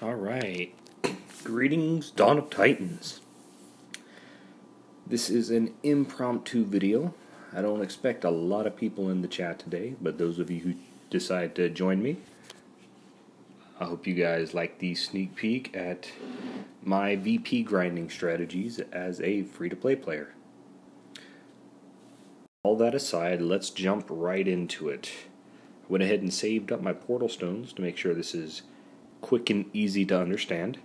Alright, greetings Dawn of Titans. This is an impromptu video. I don't expect a lot of people in the chat today, but those of you who decide to join me, I hope you guys like the sneak peek at my VP grinding strategies as a free-to-play player. All that aside, let's jump right into it. I went ahead and saved up my portal stones to make sure this is quick and easy to understand.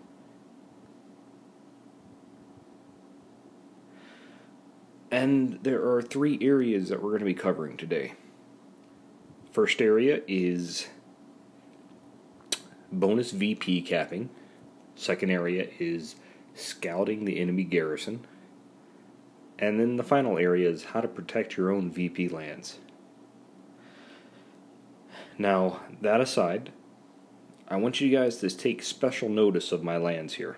And there are 3 areas that we're going to be covering today. First area is bonus VP capping. Second area is scouting the enemy garrison. And then the final area is how to protect your own VP lands. Now, that aside, I want you guys to take special notice of my lands here.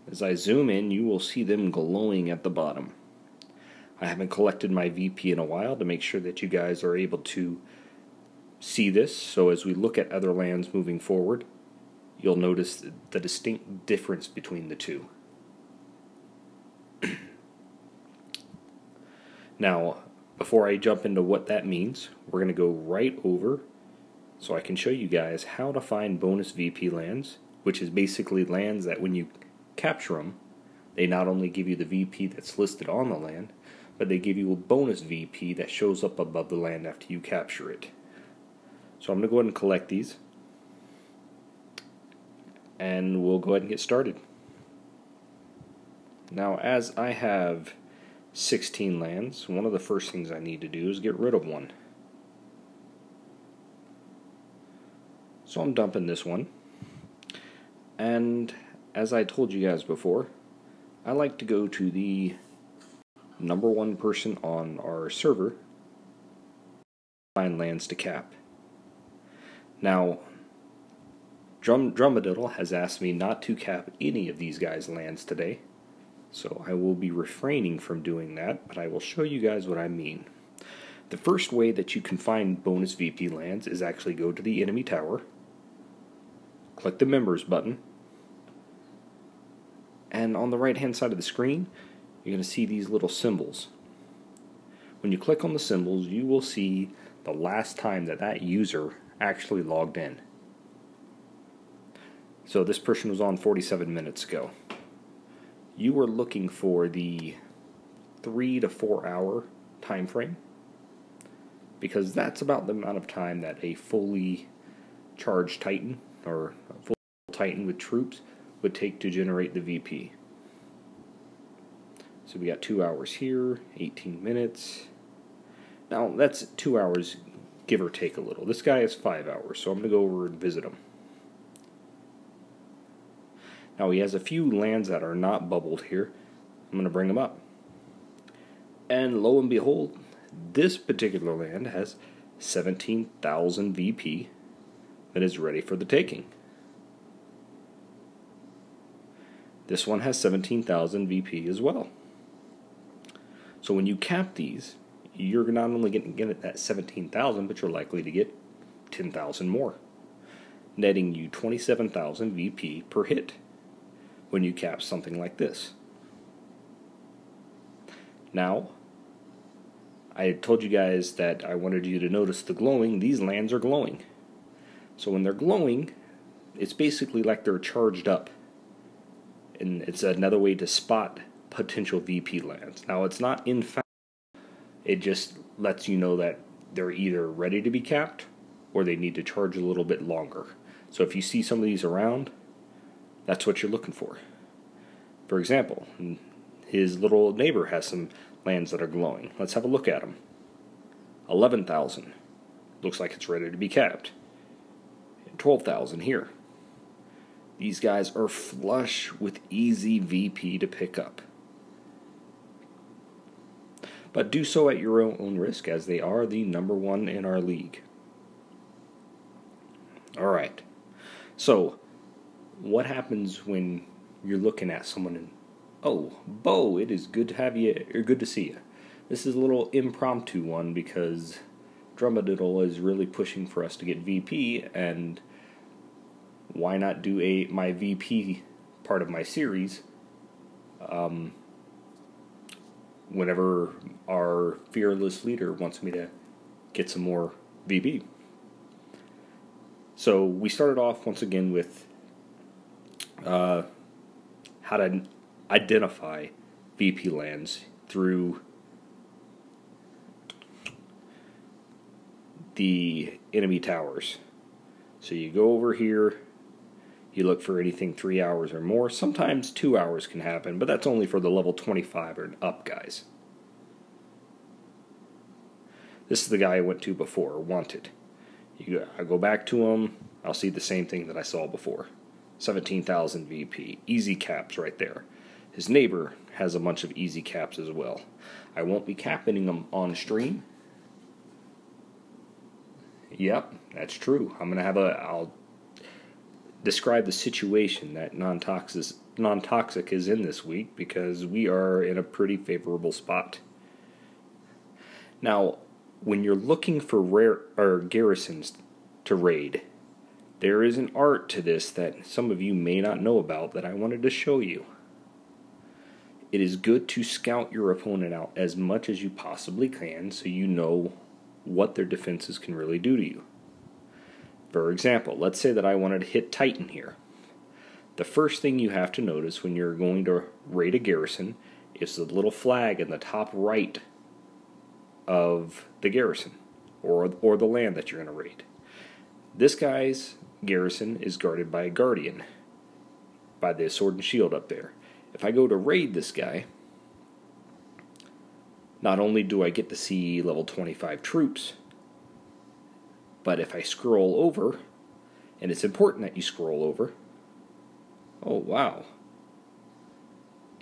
As I zoom in, you will see them glowing at the bottom. I haven't collected my VP in a while to make sure that you guys are able to see this, so as we look at other lands moving forward, you'll notice the distinct difference between the two. Now, before I jump into what that means, we're going to go right over so I can show you guys how to find bonus VP lands, which is basically lands that when you capture them, they not only give you the VP that's listed on the land, but they give you a bonus VP that shows up above the land after you capture it. So I'm going to go ahead and collect these, and we'll go ahead and get started. Now, as I have 16 lands, one of the first things I need to do is get rid of one. So I'm dumping this one, and as I told you guys before, I like to go to the #1 person on our server, find lands to cap. Now, Drumadiddle has asked me not to cap any of these guys' lands today, so I will be refraining from doing that, but I will show you guys what I mean. The first way that you can find bonus VP lands is actually go to the enemy tower, click the members button, and on the right hand side of the screen you're going to see these little symbols. When you click on the symbols, you will see the last time that user actually logged in. So this person was on 47 minutes ago. You were looking for the 3 to 4 hour time frame, because that's about the amount of time that a fully charged Titan or a full Titan with troops would take to generate the VP. So we got 2 hours here, 18 minutes. Now that's 2 hours, give or take a little. This guy is 5 hours, so I'm going to go over and visit him. Now he has a few lands that are not bubbled here. I'm going to bring them up. And lo and behold, this particular land has 17,000 VP that is ready for the taking. This one has 17,000 VP as well. So when you cap these, you're not only going to get that 17,000, but you're likely to get 10,000 more, netting you 27,000 VP per hit when you cap something like this. Now, I told you guys that I wanted you to notice the glowing. These lands are glowing. So when they're glowing, it's basically like they're charged up. And it's another way to spot potential VP lands. Now, it's not in fact, it just lets you know that they're either ready to be capped or they need to charge a little bit longer. So if you see some of these around, that's what you're looking for. For example, his little neighbor has some lands that are glowing. Let's have a look at them. 11,000. Looks like it's ready to be capped. 12,000 here. These guys are flush with easy VP to pick up. But do so at your own risk, as they are the #1 in our league. Alright, so what happens when you're looking at someone and, oh, Bo, it is good to have you, or good to see you. This is a little impromptu one because Drumadiddle is really pushing for us to get VP, and why not do my VP part of my series whenever our fearless leader wants me to get some more VP. So we started off once again with how to identify VP lands through the enemy towers. So you go over here, you look for anything 3 hours or more. Sometimes 2 hours can happen, but that's only for the level 25 or up guys. This is the guy I went to before, Wanted. I go back to him, I'll see the same thing that I saw before. 17,000 VP. Easy caps right there. His neighbor has a bunch of easy caps as well. I won't be capping them on stream. Yep, that's true. I'll describe the situation that non-toxic is in this week, because we are in a pretty favorable spot. Now, when you're looking for rare or garrisons to raid, there is an art to this that some of you may not know about that I wanted to show you. It is good to scout your opponent out as much as you possibly can so you know what their defenses can really do to you. For example, let's say that I wanted to hit Titan here. The first thing you have to notice when you're going to raid a garrison is the little flag in the top right of the garrison, or the land that you're going to raid. This guy's garrison is guarded by a guardian, by the sword and shield up there. If I go to raid this guy, not only do I get to see level 25 troops, but if I scroll over, and it's important that you scroll over, oh wow,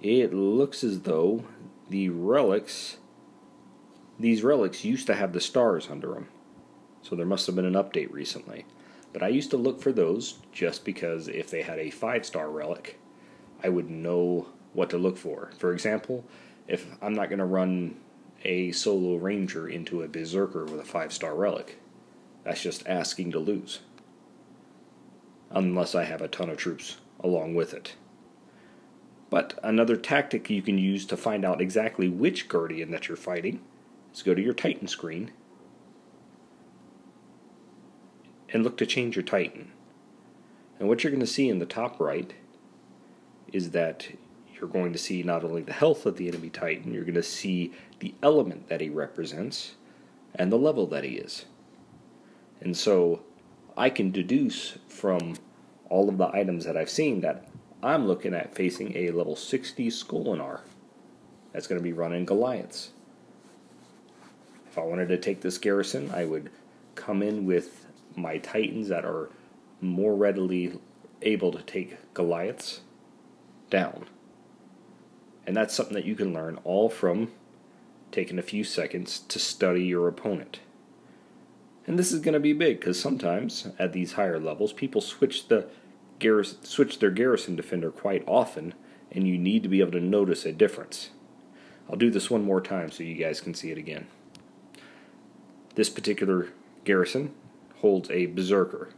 it looks as though these relics used to have the stars under them. So there must have been an update recently. But I used to look for those just because if they had a 5-star relic, I would know what to look for. For example, if I'm not going to run a solo ranger into a berserker with a 5-star relic, that's just asking to lose. Unless I have a ton of troops along with it. But another tactic you can use to find out exactly which guardian that you're fighting is go to your Titan screen and look to change your Titan. And what you're going to see in the top right is that you're going to see not only the health of the enemy Titan, you're going to see the element that he represents and the level that he is. And so I can deduce from all of the items that I've seen that I'm looking at facing a level 60 Skolinar that's going to be running Goliaths. If I wanted to take this garrison, I would come in with my Titans that are more readily able to take Goliaths down. And that's something that you can learn all from taking a few seconds to study your opponent. And this is going to be big, because sometimes at these higher levels, people switch their garrison defender quite often, and you need to be able to notice a difference. I'll do this one more time so you guys can see it again. This particular garrison holds a berserker.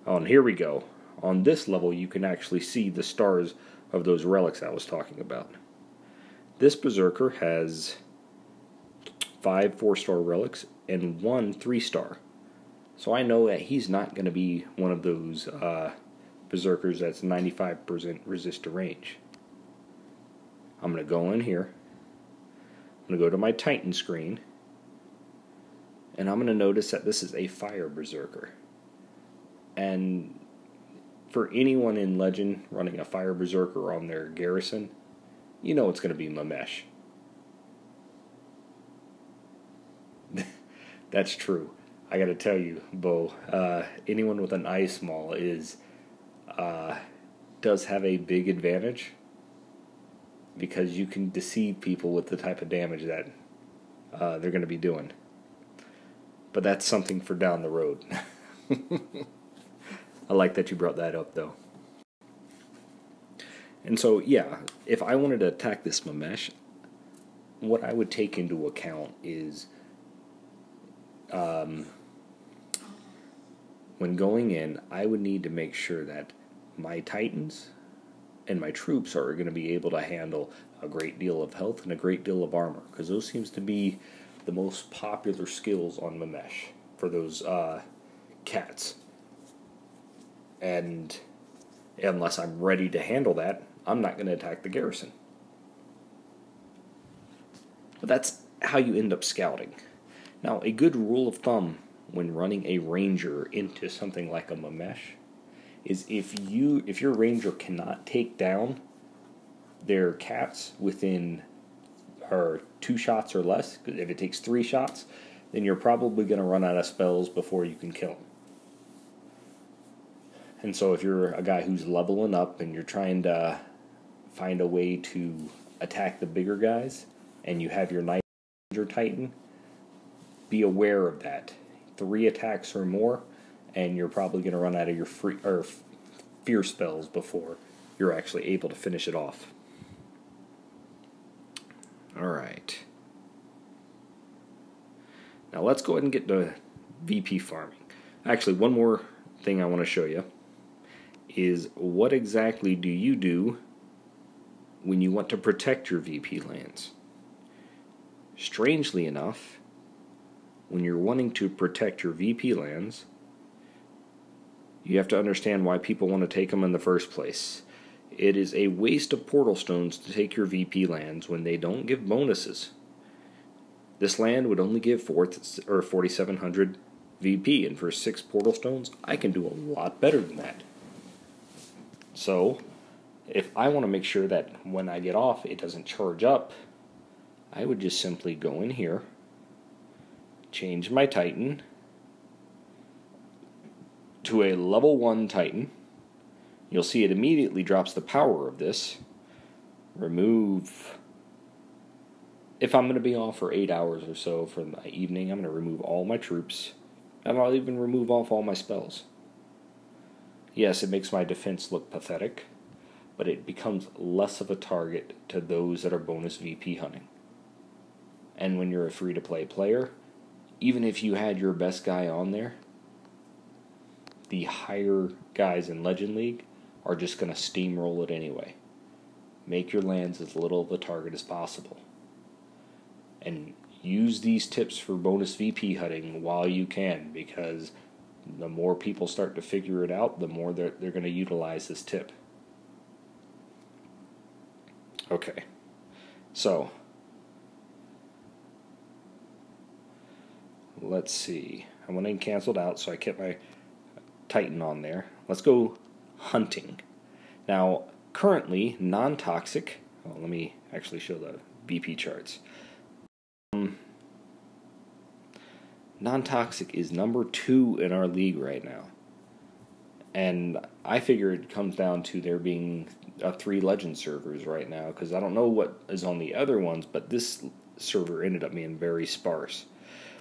Oh, and here we go. On this level, you can actually see the stars of those relics I was talking about. This berserker has 5 4-star relics and 1 3-star. So I know that he's not going to be one of those berserkers that's 95% resist to range. I'm going to go in here. I'm going to go to my Titan screen. And I'm going to notice that this is a fire berserker. And for anyone in Legend running a fire berserker on their garrison, you know it's going to be Mamesh. That's true. I got to tell you, Bo, anyone with an ice maul does have a big advantage, because you can deceive people with the type of damage that they're going to be doing. But that's something for down the road. I like that you brought that up, though. And so, yeah, if I wanted to attack this Mamesh, what I would take into account is when going in, I would need to make sure that my Titans and my troops are going to be able to handle a great deal of health and a great deal of armor, because those seems to be the most popular skills on Mamesh for those cats. And unless I'm ready to handle that, I'm not going to attack the garrison. But that's how you end up scouting. Now, a good rule of thumb when running a ranger into something like a Mamesh is if your ranger cannot take down their cats within 2 shots or less, because if it takes 3 shots, then you're probably going to run out of spells before you can kill them. And so if you're a guy who's leveling up and you're trying to find a way to attack the bigger guys, and you have your Knight Ranger Titan, be aware of that. 3 attacks or more, and you're probably going to run out of your fear spells before you're actually able to finish it off. Alright. Now let's go ahead and get to VP farming. Actually, one more thing I want to show you is what exactly do you do when you want to protect your VP lands. Strangely enough, when you're wanting to protect your VP lands, you have to understand why people want to take them in the first place. It is a waste of portal stones to take your VP lands when they don't give bonuses. This land would only give 4,700 VP, and for 6 portal stones, I can do a lot better than that. So, if I want to make sure that when I get off it doesn't charge up, I would just simply go in here, change my Titan to a level 1 Titan. You'll see it immediately drops the power of this. Remove. If I'm going to be off for 8 hours or so for my evening, I'm going to remove all my troops, and I'll even remove off all my spells. Yes, it makes my defense look pathetic, but it becomes less of a target to those that are bonus VP hunting. And when you're a free-to-play player, even if you had your best guy on there, the higher guys in Legend League are just going to steamroll it anyway. Make your lands as little of a target as possible. And use these tips for bonus VP hunting while you can, because the more people start to figure it out, the more they're going to utilize this tip. Okay, so let's see. I went and canceled out, so I kept my Titan on there. Let's go hunting. Now, currently, non-toxic. Well, let me actually show the VP charts. Non-toxic is number 2 in our league right now. And I figure it comes down to there being 3 legend servers right now, because I don't know what is on the other ones, but this server ended up being very sparse.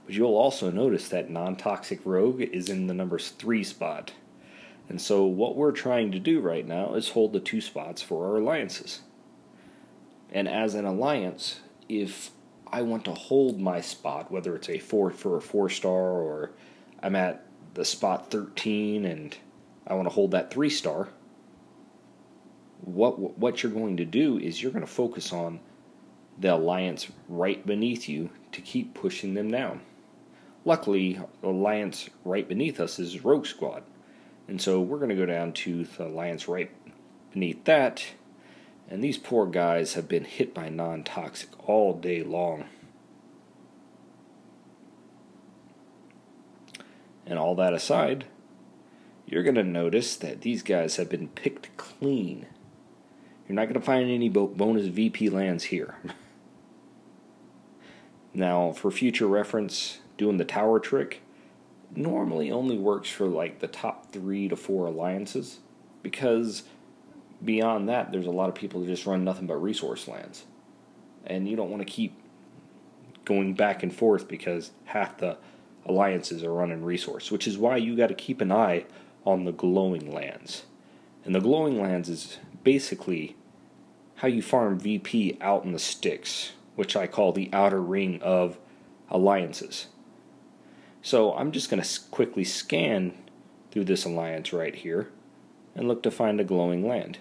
But you'll also notice that non-toxic rogue is in the number 3 spot. And so what we're trying to do right now is hold the 2 spots for our alliances. And as an alliance, if I want to hold my spot, whether it's a 4-star or I'm at the spot 13 and I want to hold that 3-star, what you're going to do is you're going to focus on the alliance right beneath you to keep pushing them down. Luckily, the alliance right beneath us is Rogue Squad, and so we're going to go down to the alliance right beneath that, and these poor guys have been hit by non-toxic all day long. And all that aside, you're going to notice that these guys have been picked clean. You're not going to find any bonus VP lands here. Now, for future reference, doing the tower trick normally only works for like the top 3 to 4 alliances, because beyond that, there's a lot of people that just run nothing but resource lands. And you don't want to keep going back and forth because half the alliances are running resource, which is why you got to keep an eye on the glowing lands. And the glowing lands is basically how you farm VP out in the sticks, which I call the outer ring of alliances. So I'm just going to quickly scan through this alliance right here and look to find a glowing land.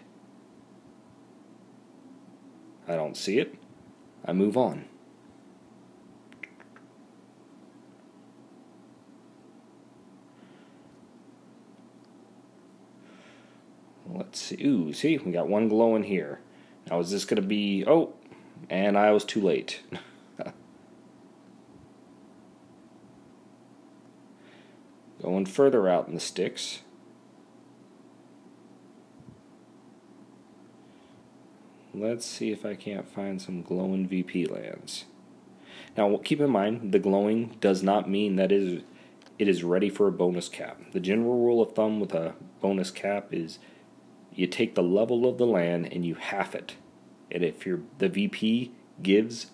I don't see it. I move on. Let's see. Ooh, see, we got one glowing here. Now, is this going to be... Oh, and I was too late. Going further out in the sticks. Let's see if I can't find some glowing VP lands. Now, keep in mind, the glowing does not mean that it is ready for a bonus cap. The general rule of thumb with a bonus cap is you take the level of the land and you half it. And if the VP gives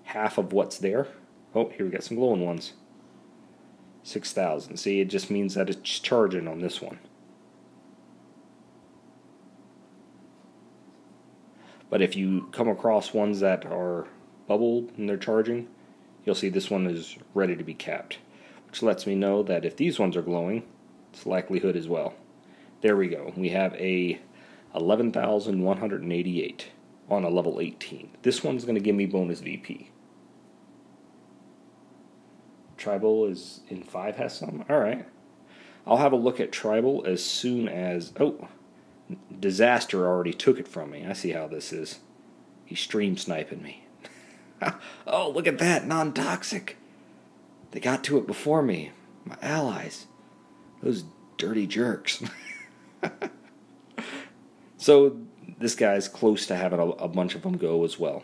half of what's there... Oh, here we got some glowing ones. 6,000. See, it just means that it's charging on this one. But if you come across ones that are bubbled and they're charging, you'll see this one is ready to be capped. Which lets me know that if these ones are glowing, it's likelihood as well. There we go. We have a 11,188 on a level 18. This one's going to give me bonus VP. Tribal is in 5 has some? Alright. I'll have a look at Tribal as soon as... Oh, Disaster already took it from me. I see how this is. He's stream sniping me. Oh, look at that. Non-toxic. They got to it before me. My allies. Those dirty jerks. So, this guy's close to having a bunch of them go as well.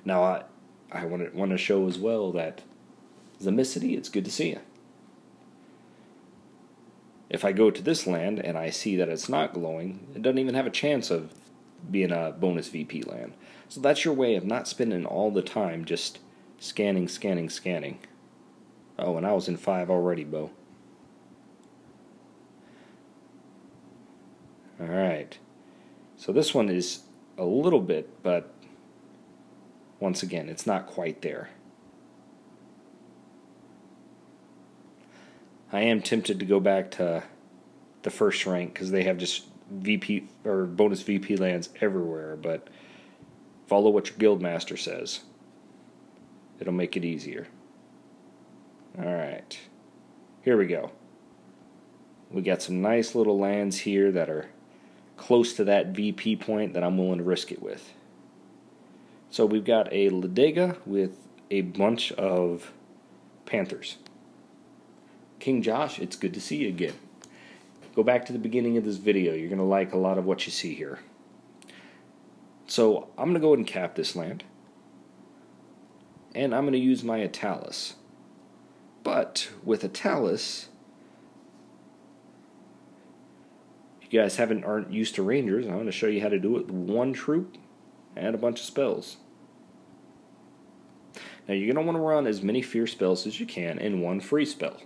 Now, I want to show as well that Zemicity, it's good to see you. If I go to this land and I see that it's not glowing, it doesn't even have a chance of being a bonus VP land. So that's your way of not spending all the time just scanning. Oh, and I was in 5 already, Bo. Alright. So this one is a little bit, but once again, it's not quite there. I am tempted to go back to the first rank because they have just VP or bonus VP lands everywhere, but follow what your guild master says. It'll make it easier. Alright. Here we go. We got some nice little lands here that are close to that VP point that I'm willing to risk it with. So we've got a Ladega with a bunch of Panthers. King Josh, it's good to see you again. Go back to the beginning of this video. You're going to like a lot of what you see here. So I'm going to go ahead and cap this land. And I'm going to use my Italis. But with Italis, if you guys aren't used to Rangers, I'm going to show you how to do it with one troop and a bunch of spells. Now you're going to want to run as many fear spells as you can in one free spell.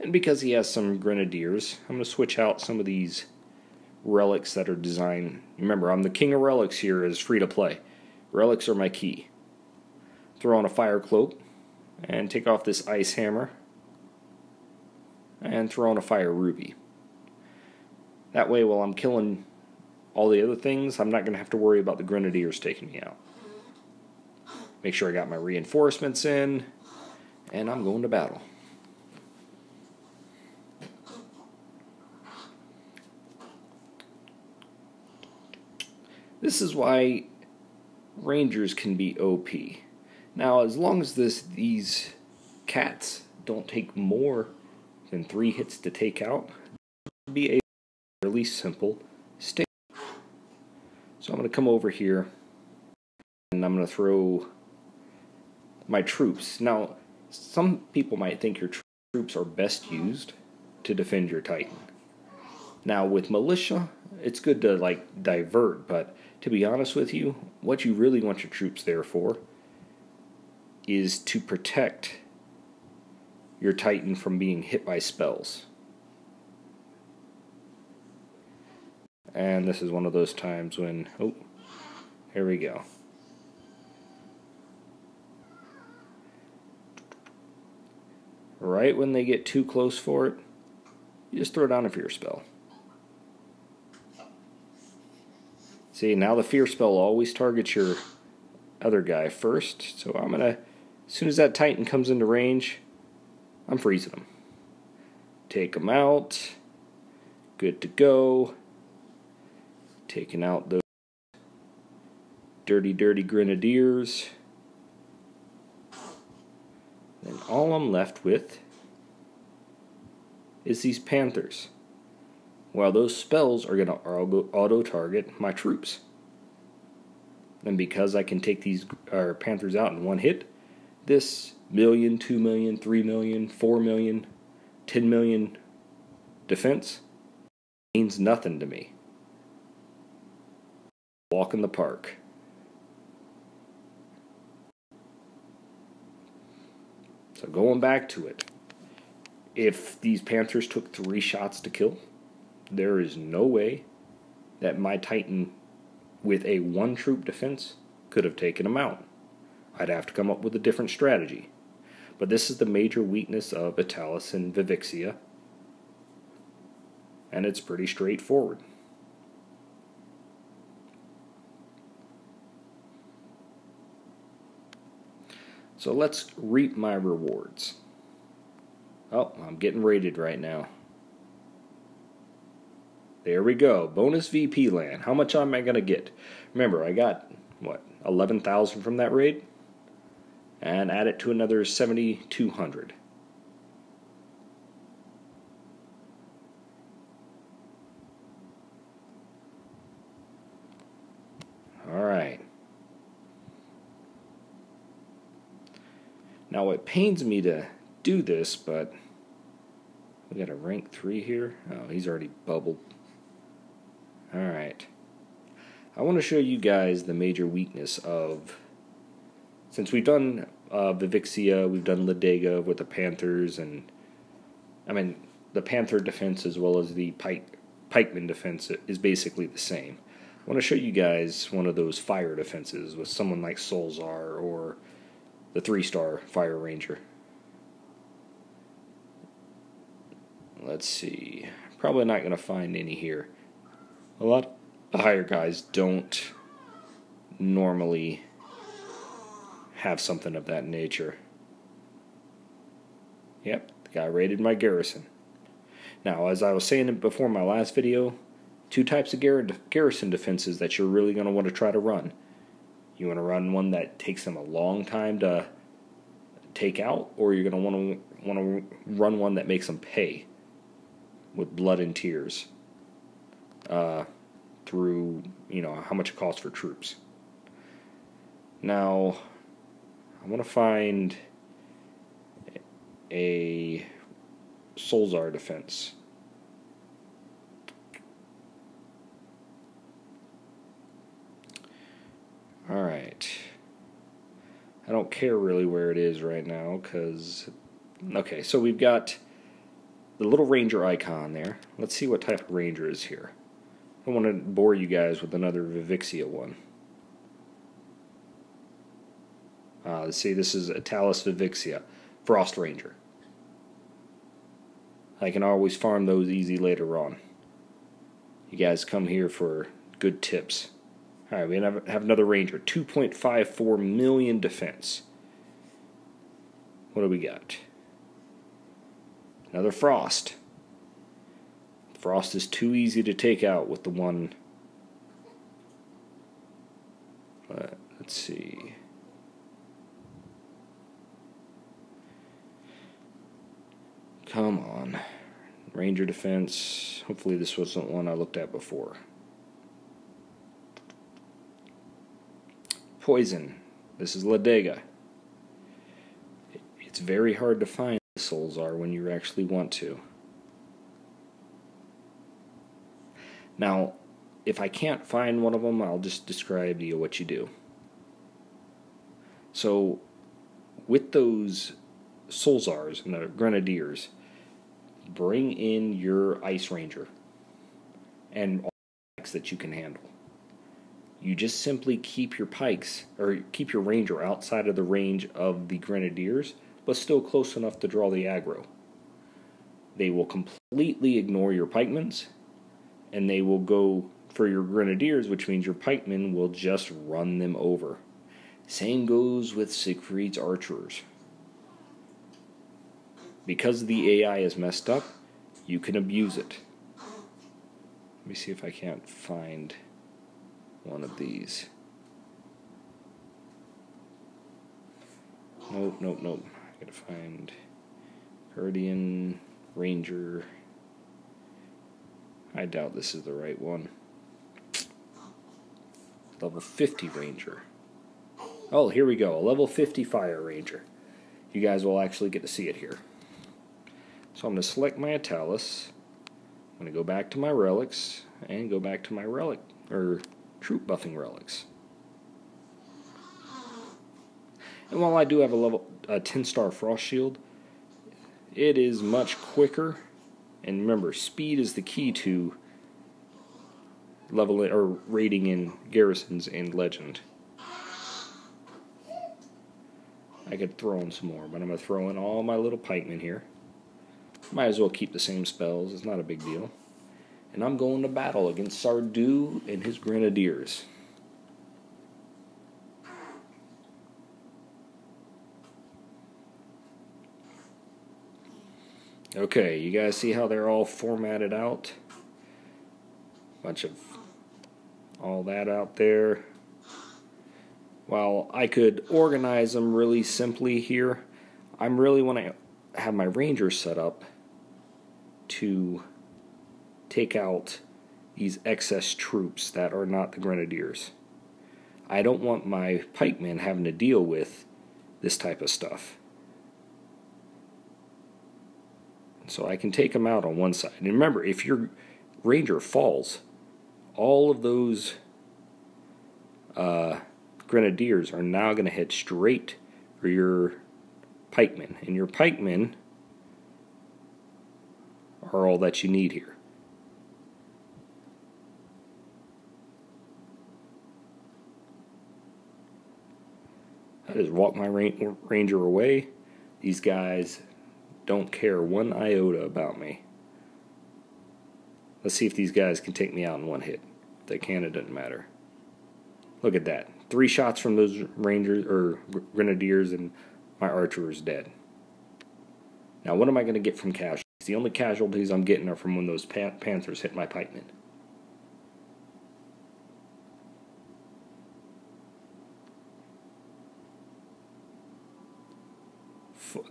And because he has some Grenadiers, I'm going to switch out some of these relics that are designed. Remember, I'm the king of relics here as free to play. Relics are my key. Throw on a Fire Cloak and take off this Ice Hammer and throw on a Fire Ruby. That way, while I'm killing all the other things, I'm not going to have to worry about the Grenadiers taking me out. Make sure I got my reinforcements in, and I'm going to battle. This is why Rangers can be OP. Now, as long as these cats don't take more than 3 hits to take out, it'll be a fairly simple state. So I'm going to come over here, and I'm going to throw my troops. Now, some people might think your troops are best used to defend your Titan. Now, with militia, it's good to, divert, but to be honest with you, what you really want your troops there for is to protect your Titan from being hit by spells. And this is one of those times when, oh, here we go. right when they get too close for it, you just throw down a fear spell. See, now the fear spell always targets your other guy first, so I'm gonna, as soon as that Titan comes into range, I'm freezing him. Take him out. Good to go. Taking out those dirty grenadiers. Then all I'm left with is these panthers. Well, those spells are going to auto-target my troops. And because I can take these panthers out in one hit, this 1,000,000, 2,000,000, 3,000,000, 4,000,000, 10,000,000 defense means nothing to me. Walk in the park. So going back to it, if these panthers took 3 shots to kill, there is no way that my Titan with a 1-troop defense could have taken him out. I'd have to come up with a different strategy. But this is the major weakness of Italis and Vivixia, and it's pretty straightforward. So let's reap my rewards. Oh, I'm getting rated right now. There we go. Bonus VP land. How much am I going to get? Remember, I got, 11,000 from that raid? And add it to another 7,200. Alright. Now it pains me to do this, but we got a rank 3 here. Oh, he's already bubbled. Alright. I want to show you guys the major weakness of, since we've done Vivixia, we've done Ladega with the Panthers, and the Panther defense as well as the Pikeman defense is basically the same. I want to show you guys one of those fire defenses with someone like Solzar or the 3-star Fire Ranger. Let's see. Probably not going to find any here. A lot of the higher guys don't normally have something of that nature. Yep, the guy raided my Garrison. Now, as I was saying before my last video, 2 types of Garrison defenses that you're really going to want to try to run. You want to run one that takes them a long time to take out, or you're going to want to run one that makes them pay with blood and tears through, how much it costs for troops. Now, I want to find a Solzar defense. Alright. I don't care really where it is right now, because... Okay, so we've got the little ranger icon there. Let's see what type of ranger is here. I don't want to bore you guys with another Vivixia one. Let's see, this is Italis Vivixia, Frost Ranger. I can always farm those easy later on. You guys come here for good tips. Alright, we have another Ranger. 2.54 million defense. What do we got? Another Frost. Frost is too easy to take out with the one. Let's see. Come on. Ranger defense. Hopefully this wasn't one I looked at before. Poison. This is Ladega. It's very hard to find the Solzar when you actually want to. Now, if I can't find one of them, I'll just describe to you what you do. So, with those Solzars and the Grenadiers, bring in your Ice Ranger and all the pikes that you can handle. You just simply keep your pikes, or keep your Ranger outside of the range of the Grenadiers but still close enough to draw the aggro. They will completely ignore your pikemen, and they will go for your grenadiers, which means your pikemen will just run them over. Same goes with Siegfried's archers. Because the AI is messed up, you can abuse it. Let me see if I can't find one of these. Nope. I gotta find Guardian, Ranger. I doubt this is the right one. Level 50 Ranger. Oh, here we go. A level 50 Fire Ranger. You guys will actually get to see it here. So I'm going to select my Italis. I'm going to go back to my relics and go back to my relic or troop buffing relics. And while I do have a 10-star Frost Shield, it is much quicker. And remember, speed is the key to leveling or rating in Garrisons and Legend. I could throw in some more, but I'm going to throw in all my little pikemen here. Might as well keep the same spells, it's not a big deal. And I'm going to battle against Sardu and his grenadiers. Okay, you guys see how they're all formatted out? Bunch of all that out there. While I could organize them really simply here, I'm really want to have my Rangers set up to take out these excess troops that are not the Grenadiers. I don't want my pikemen having to deal with this type of stuff. So I can take them out on one side. And remember, if your Ranger falls, all of those Grenadiers are now going to head straight for your pikemen. And your pikemen are all that you need here. I just walk my Ranger away. These guys don't care one iota about me. Let's see if these guys can take me out in one hit. If they can, it doesn't matter. Look at that. 3 shots from those Rangers or Grenadiers and my archer is dead. Now what am I going to get from casualties? The only casualties I'm getting are from when those Panthers hit my pikemen.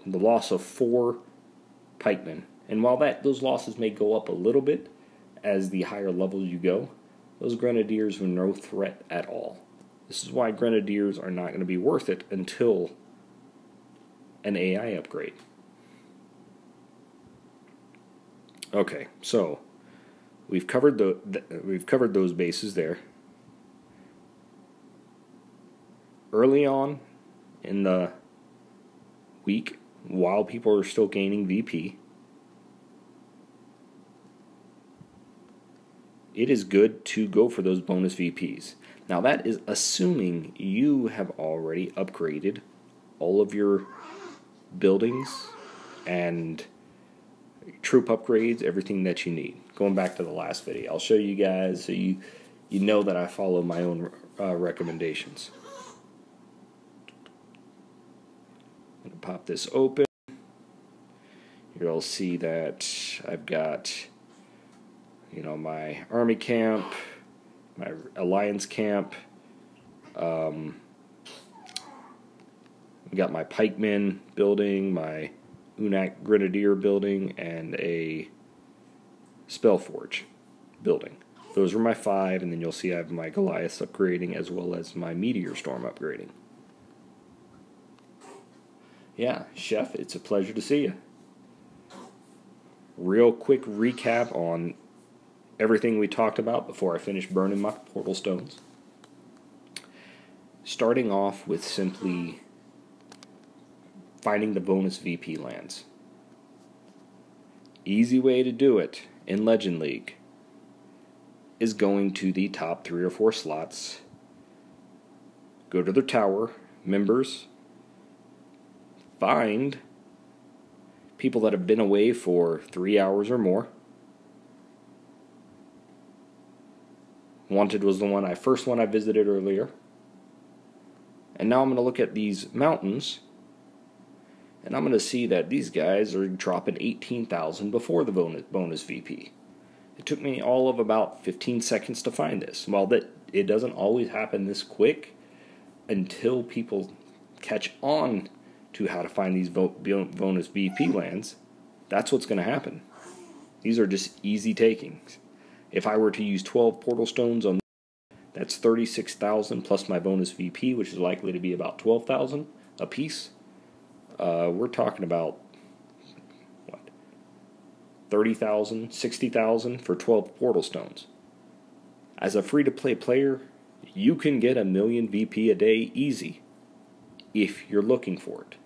The loss of 4 pikemen. And while those losses may go up a little bit as the higher levels you go, those Grenadiers were no threat at all. This is why Grenadiers are not going to be worth it until an AI upgrade. Okay, so we've covered we've covered those bases there. Early on in the week, while people are still gaining VP, it is good to go for those bonus VPs. Now that is assuming you have already upgraded all of your buildings and troop upgrades, everything that you need. Going back to the last video, I'll show you guys so you know that I follow my own recommendations. I'm going to pop this open. You'll see that I've got, my army camp, my alliance camp. We got my pikemen building, my Unak Grenadier building, and a Spellforge building. Those are my 5, and then you'll see I have my Goliaths upgrading as well as my Meteor Storm upgrading. Yeah, Chef, it's a pleasure to see you. Real quick recap on everything we talked about before I finish burning my portal stones. Starting off with simply finding the bonus VP lands. Easy way to do it in Legend League is going to the top 3 or 4 slots, go to their tower, members, find people that have been away for 3 hours or more. Wanted was the first one I visited earlier. And now I'm going to look at these mountains, and I'm going to see that these guys are dropping 18,000 before the bonus VP. It took me all of about 15 seconds to find this. Well, it doesn't always happen this quick until people catch on to how to find these bonus VP lands. That's what's going to happen. These are just easy takings. If I were to use 12 portal stones on, that's 36,000 plus my bonus VP, which is likely to be about 12,000 a piece. We're talking about, 30,000, 60,000 for 12 portal stones. As a free-to-play player, you can get 1 million VP a day easy if you're looking for it.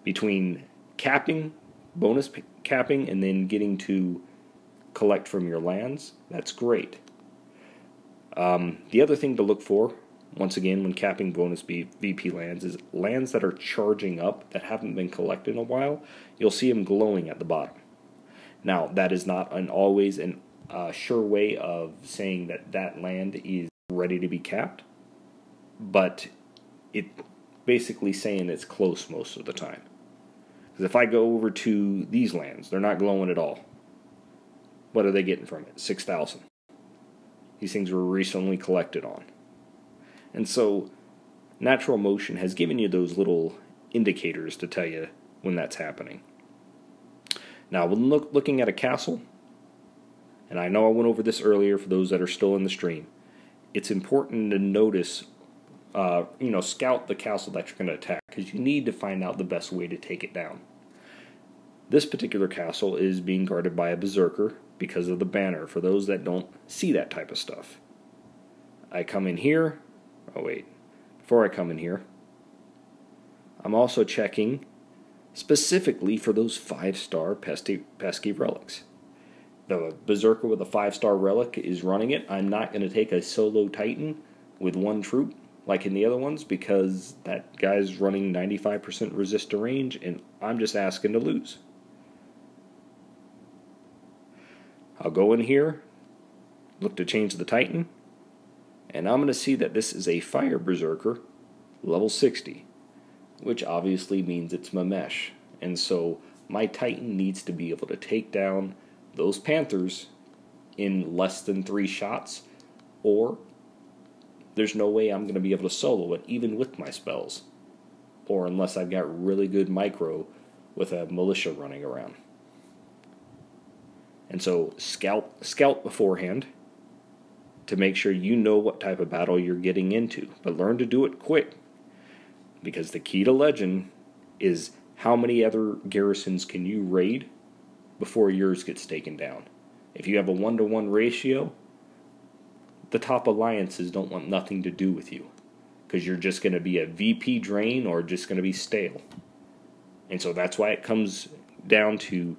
Between capping, bonus capping, and then getting to collect from your lands, that's great. The other thing to look for, once again, when capping bonus VP lands, is lands that are charging up that haven't been collected in a while. You'll see them glowing at the bottom. Now, that is not always a sure way of saying that land is ready to be capped, but it basically saying it's close most of the time. Because if I go over to these lands, they're not glowing at all. What are they getting from it? 6,000. These things were recently collected on. And so, natural motion has given you those little indicators to tell you when that's happening. Now, when looking at a castle, and I know I went over this earlier for those that are still in the stream, it's important to notice, scout the castle that you're going to attack, because you need to find out the best way to take it down. This particular castle is being guarded by a berserker because of the banner, for those that don't see that type of stuff. I come in here. Oh, wait. Before I come in here, I'm also checking specifically for those 5-star pesky relics. The berserker with a 5-star relic is running it. I'm not going to take a solo titan with one troop like in the other ones, because that guy's running 95% resist to range, and I'm just asking to lose. I'll go in here, look to change the titan, and I'm going to see that this is a fire berserker, level 60, which obviously means it's Mamesh. And so my titan needs to be able to take down those panthers in less than 3 shots, or there's no way I'm going to be able to solo it even with my spells, or unless I've got really good micro with a militia running around. And so scout beforehand to make sure you know what type of battle you're getting into, but learn to do it quick, because the key to legend is how many other garrisons can you raid before yours gets taken down. If you have a 1-to-1 ratio, the top alliances don't want nothing to do with you, because you're just going to be a VP drain or just going to be stale. And so that's why it comes down to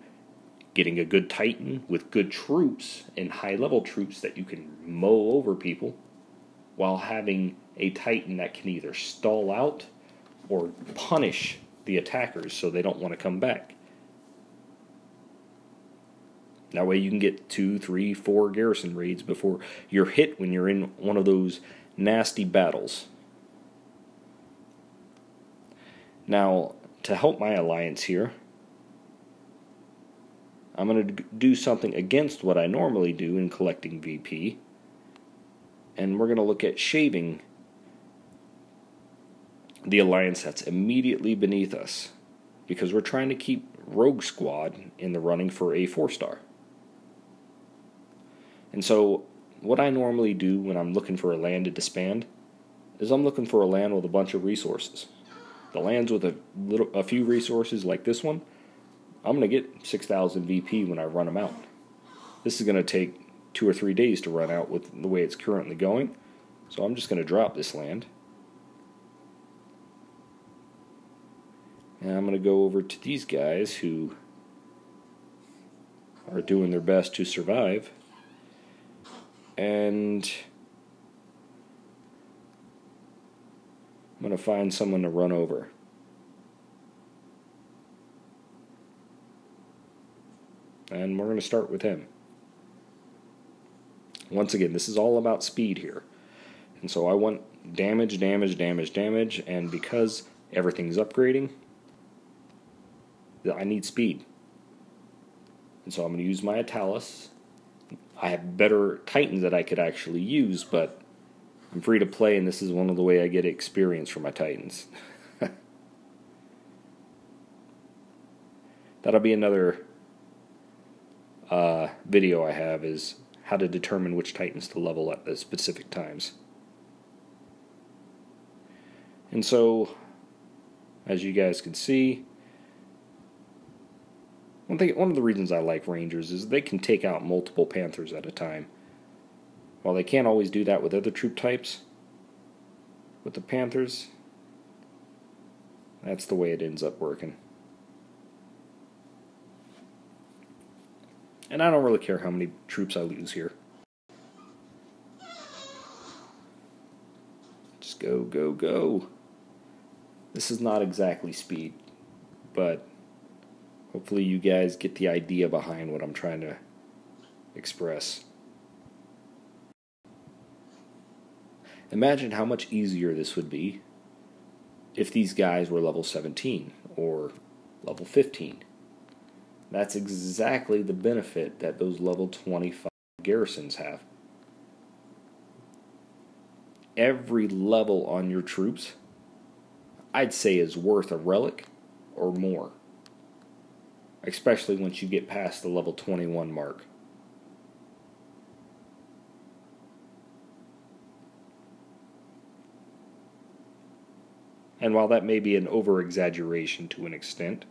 getting a good titan with good troops and high-level troops that you can mow over people, while having a titan that can either stall out or punish the attackers so they don't want to come back. That way you can get 2, 3, 4 garrison raids before you're hit when you're in one of those nasty battles. Now, to help my alliance here, I'm going to do something against what I normally do in collecting VP, and we're going to look at shaving the alliance that's immediately beneath us, because we're trying to keep Rogue Squad in the running for a 4-star. And so what I normally do when I'm looking for a land to disband is I'm looking for a land with a bunch of resources. The lands with a few resources like this one, I'm going to get 6,000 VP when I run them out. This is going to take 2 or 3 days to run out with the way it's currently going, so I'm just going to drop this land. And I'm going to go over to these guys who are doing their best to survive. And I'm going to find someone to run over. And we're going to start with him. Once again, this is all about speed here. And so I want damage, damage, damage, damage, and because everything's upgrading, I need speed. And so I'm going to use my Italis. I have better Titans that I could actually use, but I'm free to play, and this is one of the way I get experience for my Titans. That'll be another video I have, is how to determine which Titans to level at the specific times. And so, as you guys can see, one of the reasons I like Rangers is they can take out multiple Panthers at a time. While they can't always do that with other troop types, with the Panthers, that's the way it ends up working. And I don't really care how many troops I lose here. Just go, go, go. This is not exactly speed, but hopefully you guys get the idea behind what I'm trying to express. Imagine how much easier this would be if these guys were level 17 or level 15. That's exactly the benefit that those level 25 garrisons have. Every level on your troops, I'd say, is worth a relic or more. Especially once you get past the level 21 mark. And while that may be an over-exaggeration to an extent,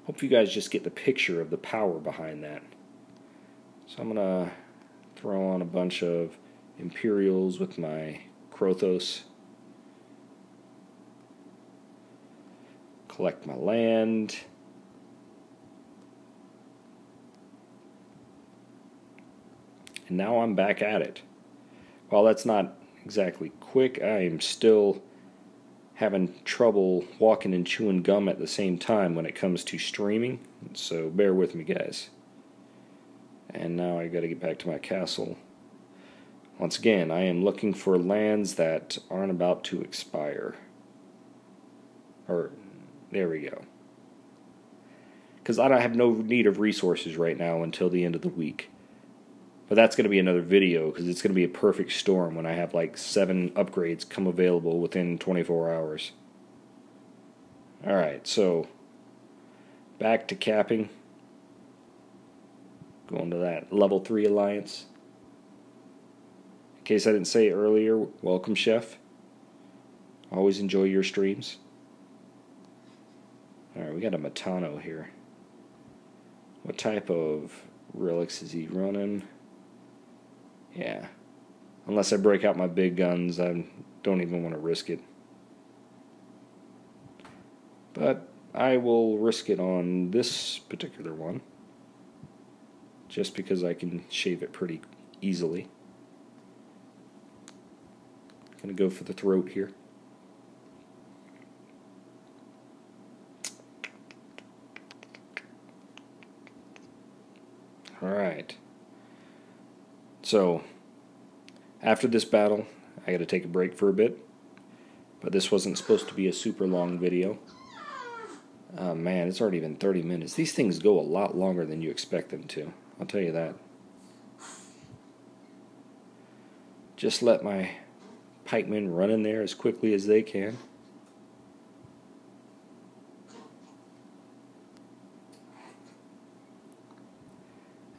hope you guys just get the picture of the power behind that. So I'm going to throw on a bunch of Imperials with my Krothos. Collect my land. And now I'm back at it. While that's not exactly quick, I am still having trouble walking and chewing gum at the same time when it comes to streaming, so bear with me, guys. And now I gotta get back to my castle. Once again, I am looking for lands that aren't about to expire. Or, there we go. Because I have no need of resources right now until the end of the week. But that's going to be another video, because it's going to be a perfect storm when I have like 7 upgrades come available within 24 hours. Alright, so back to capping. Going to that level 3 alliance. In case I didn't say it earlier, welcome, Chef. Always enjoy your streams. Alright, we got a Matano here. What type of relics is he running? Yeah. Unless I break out my big guns, I don't even want to risk it. But I will risk it on this particular one. Just because I can shave it pretty easily. Gonna go for the throat here. Alright. So, after this battle, I got to take a break for a bit. But this wasn't supposed to be a super long video. Oh man, it's already been 30 minutes. These things go a lot longer than you expect them to. I'll tell you that. Just let my pikemen run in there as quickly as they can.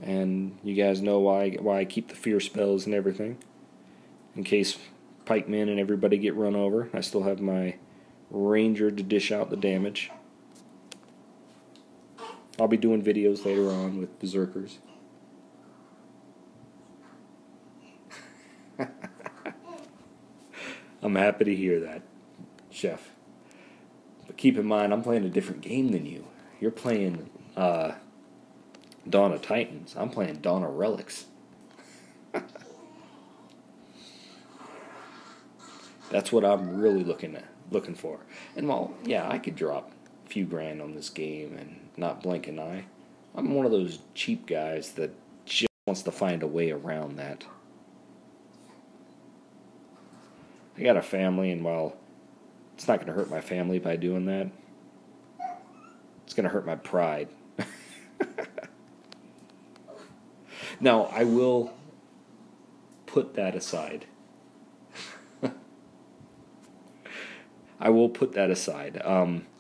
And you guys know why I keep the fear spells and everything. In case pikemen and everybody get run over, I still have my ranger to dish out the damage. I'll be doing videos later on with berserkers. I'm happy to hear that, Chef. But keep in mind, I'm playing a different game than you. You're playing Dawn of Titans. I'm playing Dawn of Relics. That's what I'm really looking for. And while, yeah, I could drop a few grand on this game and not blink an eye, I'm one of those cheap guys that just wants to find a way around that. I got a family, and while it's not going to hurt my family by doing that, it's going to hurt my pride. Now, I will put that aside. I will put that aside. I've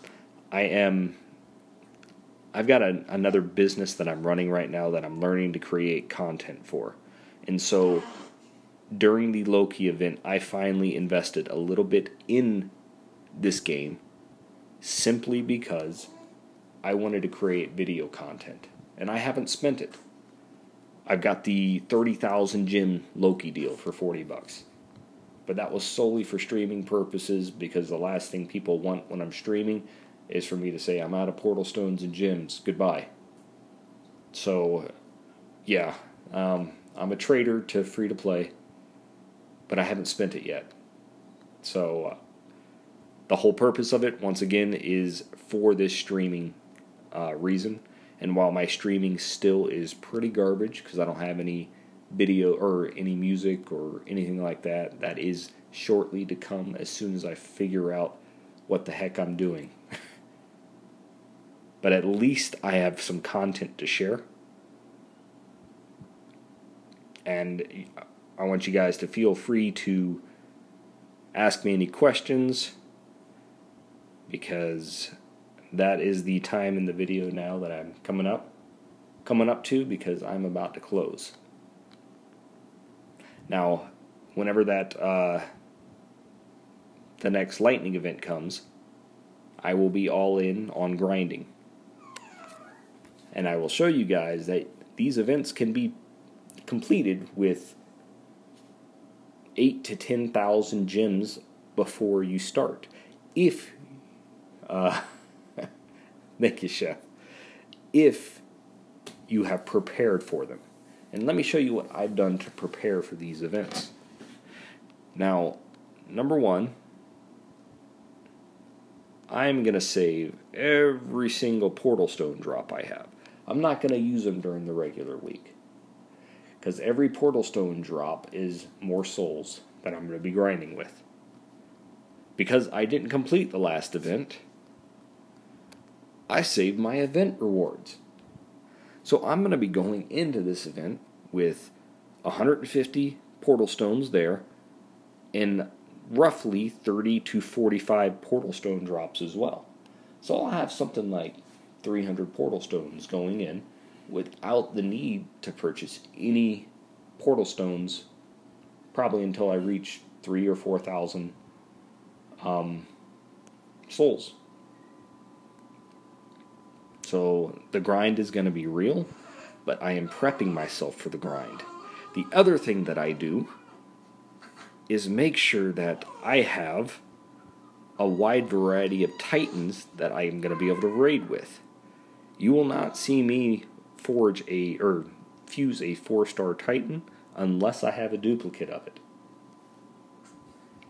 got another business that I'm running right now that I'm learning to create content for. And so during the Loki event, I finally invested a little bit in this game simply because I wanted to create video content. And I haven't spent it. I've got the 30,000 gem Loki deal for $40. But that was solely for streaming purposes, because the last thing people want when I'm streaming is for me to say, I'm out of portal stones and gems, goodbye. So, yeah, I'm a trader to free-to-play, but I haven't spent it yet. So, the whole purpose of it, once again, is for this streaming reason. And while my streaming still is pretty garbage, because I don't have any video or any music or anything like that, that is shortly to come as soon as I figure out what the heck I'm doing. But at least I have some content to share. And I want you guys to feel free to ask me any questions, because that is the time in the video now that I'm coming up to, because I'm about to close. Now, whenever that the next lightning event comes, I will be all in on grinding. And I will show you guys that these events can be completed with 8,000 to 10,000 gems before you start. If thank you, Chef. If you have prepared for them. And let me show you what I've done to prepare for these events. Now, number one, I'm going to save every single portal stone drop I have. I'm not going to use them during the regular week, because every portal stone drop is more souls that I'm going to be grinding with. Because I didn't complete the last event, I saved my event rewards. So I'm going to be going into this event with 150 portal stones there, and roughly 30 to 45 portal stone drops as well. So I'll have something like 300 portal stones going in without the need to purchase any portal stones, probably until I reach 3,000 or 4,000 souls. So the grind is going to be real, but I am prepping myself for the grind. The other thing that I do is make sure that I have a wide variety of titans that I am going to be able to raid with. You will not see me fuse a 4-star titan unless I have a duplicate of it.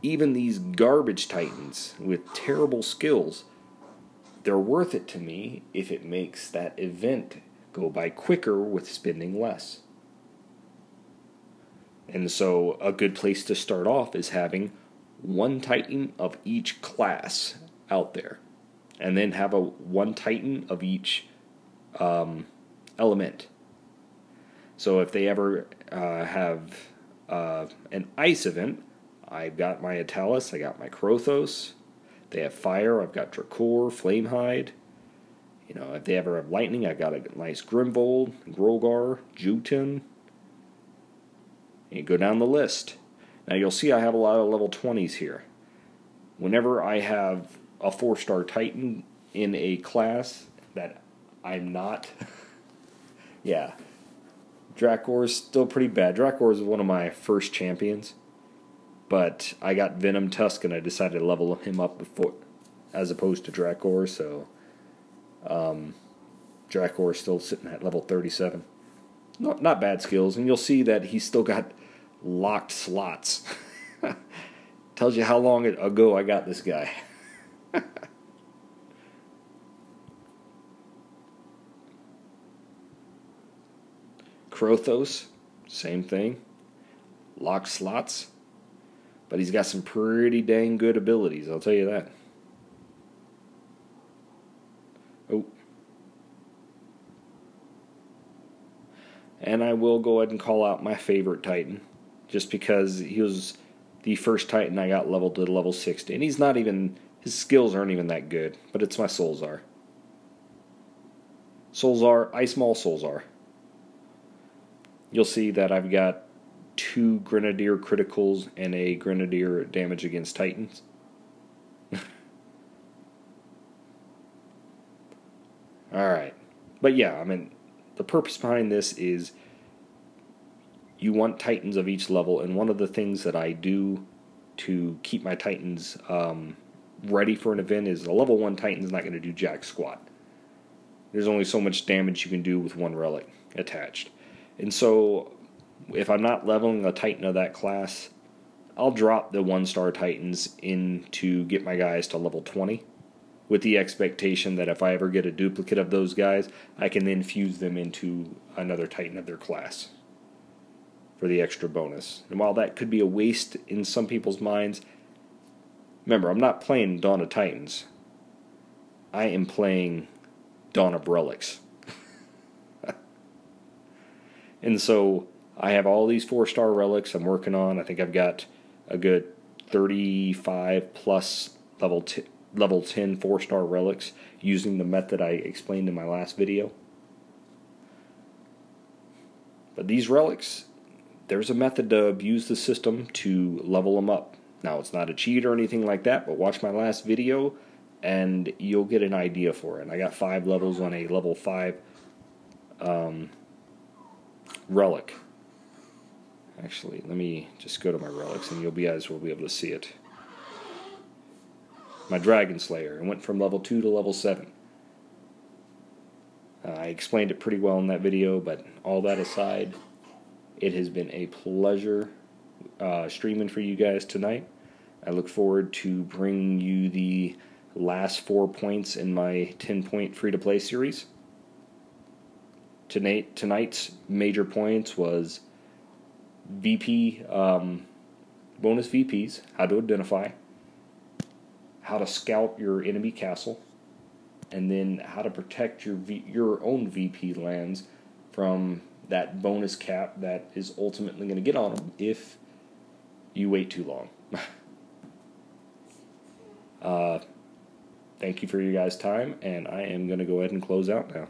Even these garbage titans with terrible skills, they're worth it to me if it makes that event go by quicker with spending less. And so a good place to start off is having one titan of each class out there, and then have one titan of each element. So if they ever have an ice event, I've got my Italis, I got my Krothos. They have fire, I've got Drakor, Flamehide. You know, if they ever have lightning, I've got a nice Grimvold, Grogar, Jotun. And you go down the list. Now you'll see I have a lot of level 20s here. Whenever I have a 4-star Titan in a class that I'm not... yeah. Dracor's still pretty bad. Drakor is one of my first champions. But I got Venom Tusk and I decided to level him up before, as opposed to Drakor, so Drakor is still sitting at level 37. Not bad skills, and you'll see that he's still got locked slots. Tells you how long ago I got this guy. Krothos, same thing. Lock slots. But he's got some pretty dang good abilities, I'll tell you that. Oh. And I will go ahead and call out my favorite Titan, just because he was the first Titan I got leveled to level 60. And he's not even, his skills aren't even that good, but it's my Soulzar. Soulzar, Ice Maul Soulzar. You'll see that I've got 2 Grenadier criticals and a Grenadier damage against Titans. Alright. But yeah, I mean, the purpose behind this is you want Titans of each level, and one of the things that I do to keep my Titans ready for an event is a level 1 Titan's not going to do jack squat. There's only so much damage you can do with one relic attached. And so, if I'm not leveling a Titan of that class, I'll drop the 1-star Titans in to get my guys to level 20, with the expectation that if I ever get a duplicate of those guys, I can then fuse them into another Titan of their class for the extra bonus. And while that could be a waste in some people's minds, remember, I'm not playing Dawn of Titans. I am playing Dawn of Relics. And so I have all these 4-star relics I'm working on. I think I've got a good 35 plus level 10 4-star relics using the method I explained in my last video. But these relics, there's a method to abuse the system to level them up. Now, it's not a cheat or anything like that, but watch my last video and you'll get an idea for it. And I got 5 levels on a level 5 relic. Actually, let me just go to my relics and you guys will be able to see it. My Dragon Slayer. It went from level 2 to level 7. I explained it pretty well in that video, but all that aside, it has been a pleasure streaming for you guys tonight. I look forward to bringing you the last 4 points in my 10-point free-to-play series. Tonight's major points was VP, bonus VPs, how to identify, how to scalp your enemy castle, and then how to protect your own VP lands from that bonus cap that is ultimately going to get on them if you wait too long. Thank you for your guys' time, and I am going to go ahead and close out now.